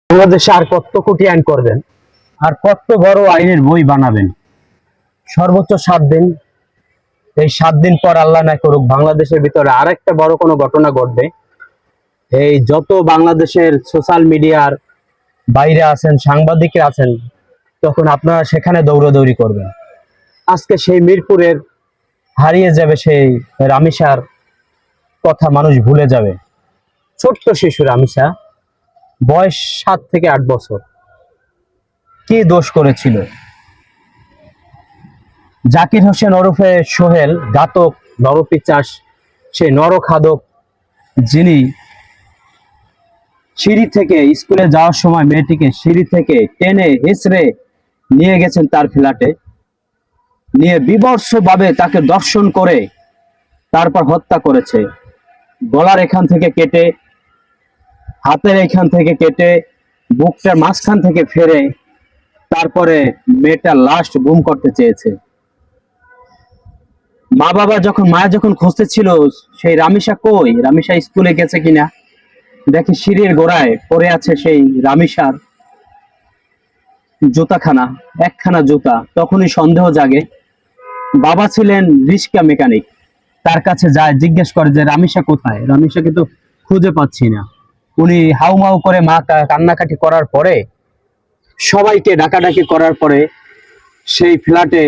বাংলাদেশে আর কত কোটি আইন করবেন, আর কত বড় আইনের বই বানাবেন? সর্বোচ্চ 7 দিন। এই 7 দিন পর আল্লাহ না করুক বাংলাদেশের ভিতরে আরেকটা বড় কোনো ঘটনা ঘটবে। এই যত বাংলাদেশের সোশ্যাল মিডিয়ার বাইরে আছেন, সাংবাদিকরা আছেন, তখন আপনারা সেখানে দৌড়াদৌড়ি করবেন। আজকে সেই মিরপুরের হারিয়ে যাবে সেই রামিসার কথা, মানুষ ভুলে যাবে। ছোট্ট শিশু রামিসা, বয়স 7 থেকে 8 বছর। কি দোষ করেছিল? জাকির হোসেন ওরফে সোহেল, ঘাতক নরপিচাস, সেই নরখাদক, যিনি সিঁড়ি থেকে স্কুলে যাওয়ার সময় মেয়েটিকে সিঁড়ি থেকে টেনে হেঁচড়ে নিয়ে গেছেন তার ফ্ল্যাটে, নিয়ে বীভৎসভাবে তাকে দর্শন করে তারপর হত্যা করেছে। গলার এখান থেকে কেটে, হাতের এখান থেকে কেটে, বুকটার মাঝখান থেকে ফেরে তারপরে মেয়েটার লাশ গুম করতে চেয়েছে। মায়া যখন খুঁজতেছিল সেই রামিসা কই, রামিসা স্কুলে গেছে কিনা, দেখে সিঁড়ির গোড়ায় পড়ে আছে সেই রামিসার জুতাখানা, একখানা জুতা। তখনই সন্দেহ জাগে। বাবা ছিলেন রিক্সা মেকানিক, তার কাছে যায়, জিজ্ঞেস করে যে রামিসা কোথায়। রামিসা কিন্তু খুঁজে পাচ্ছি না। উনি হাউমাউ করে মা কান্নাকাটি করার পরে, সবাইকে ডাকাডাকি করার পরে সেই ফ্ল্যাটে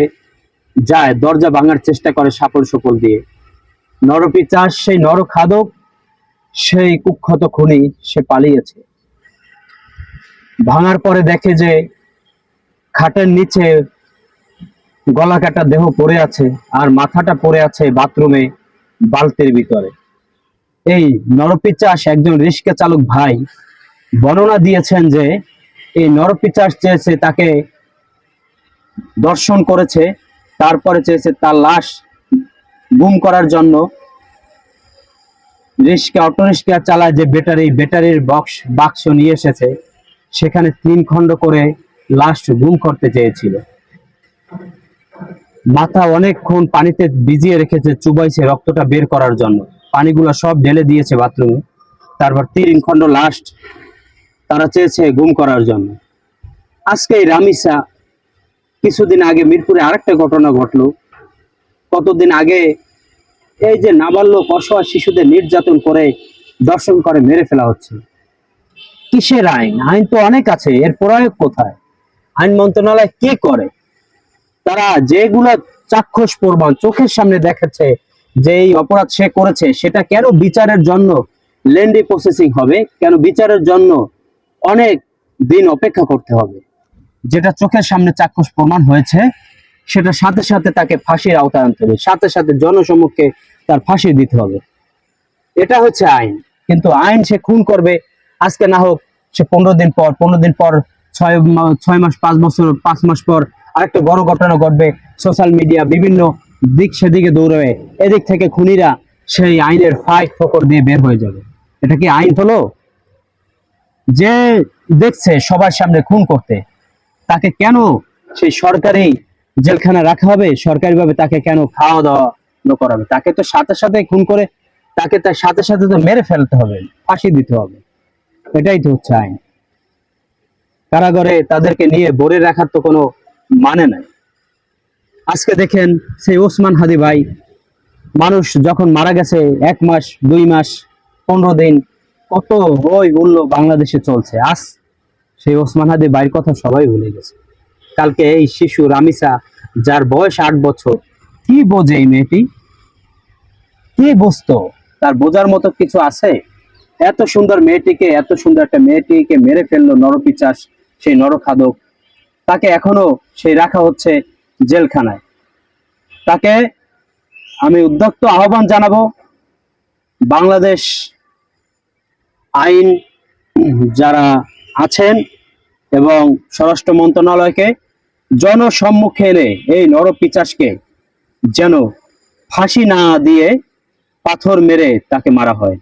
যায়, দরজা ভাঙার চেষ্টা করে সাপল সুপল দিয়ে। নরপিচাস, সেই নরখাদক, সেই কুখ্যাত খুনি, সে পালিয়েছে। ভাঙার পরে দেখে যে খাটের নিচে গলা কাটা দেহ পড়ে আছে, আর মাথাটা পড়ে আছে বাথরুমে বালতির ভিতরে। এই নরপিচাস একজন রিক্সা চালক ভাই বর্ণনা দিয়েছেন যে এই নরপিচাস চেয়েছে তাকে দর্শন করেছে, তারপরে চেয়েছে তার লাশ গুম করার জন্য। অটো রিক্সা চালায় যে ব্যাটারির বাক্স নিয়ে এসেছে, সেখানে 3 খণ্ড করে লাশ গুম করতে চেয়েছিল। মাথা অনেকক্ষণ পানিতে ভিজিয়ে রেখেছে, চুবাইছে রক্তটা বের করার জন্য। পানিগুলো সব ঢেলে দিয়েছে বাথরুমে। তারপর 3 খণ্ড লাশ তারা চেয়েছে গুম করার জন্য। আজকে এই রামিসা, কিছুদিন আগে মিরপুরে আরেকটা ঘটনা ঘটলো। কতদিন আগে এই যে নাবালক অসহায় শিশুদের নির্যাতন করে, দর্শন করে মেরে ফেলা হচ্ছে। কিসের আইন? আইন তো অনেক আছে, এর প্রয়োগ কোথায়? আইন মন্ত্রণালয় কি করে? তারা যেগুলা চাক্ষুষ প্রমাণ চোখের সামনে দেখাচ্ছে যে এই অপরাধ সে করেছে, সেটা কেন বিচারের জন্য লেন্ডি প্রসেসিং হবে? কেন বিচারের জন্য অনেক দিন অপেক্ষা করতে হবে? যেটা চোখের সামনে চাক্ষুষ প্রমাণ হয়েছে, সেটা সাথে সাথে তাকে ফাঁসির আওতায় আনতে হবে, সাথে সাথে জনসম্মুখে তার ফাঁসি দিতে হবে। এটা হচ্ছে আইন। কিন্তু আইন সে খুন করবে, আজকে না হোক সে 15 দিন পর, 6 মাস, 5 বছর, 5 মাস পর আরেকটা বড় ঘটনা ঘটবে। সোশ্যাল মিডিয়া বিভিন্ন দিক সেদিকে দৌড়াবে, এদিক থেকে খুনিরা সেই আইনের ফাঁক ফোকর দিয়ে বের হয়ে যাবে। এটা কি আইন হলো? যে দেখছে সবার সামনে খুন করতে, তাকে কেন সেই সরকারি জেলখানা রাখা হবে? সরকারি ভাবে তাকে কেন খাওয়া দাওয়া করাবে? তাকে তো সাথে সাথে খুন করে তাকে তার সাথে সাথে তো মেরে ফেলতে হবে, ফাঁসি দিতে হবে। এটাই তো হচ্ছে আইন। কারাগারে তাদেরকে নিয়ে ভরে রাখার তো কোনো মানে নাই। আজকে দেখেন সেই ওসমান হাদি ভাই, মানুষ যখন মারা গেছে 1 মাস, 2 মাস, 15 দিন, কত হই হুল্লো বাংলাদেশে চলছে। আজ সেই ওসমান হাদি ভাইয়ের কথা সবাই ভুলে গেছে। কালকে এই শিশু রামিসা, যার বয়স 8 বছর, কি বোঝে এই মেয়েটি? কি বুঝতো? তার বোঝার মতো কিছু আছে? এত সুন্দর মেয়েটিকে, এত সুন্দর একটা মেয়েটিকে মেরে ফেললো নরপিচাস, সেই নরখাদক। তাকে এখনো সেই রাখা হচ্ছে জেলখানায়। তাকে আমি উদ্যক্ত আহ্বান জানাবো, বাংলাদেশ আইন যারা আছেন এবং স্বরাষ্ট্র মন্ত্রণালয়কে জনসম্মুখে এনে এই নরপিচাসকে যেন ফাঁসি না দিয়ে পাথর মেরে তাকে মারা হয়।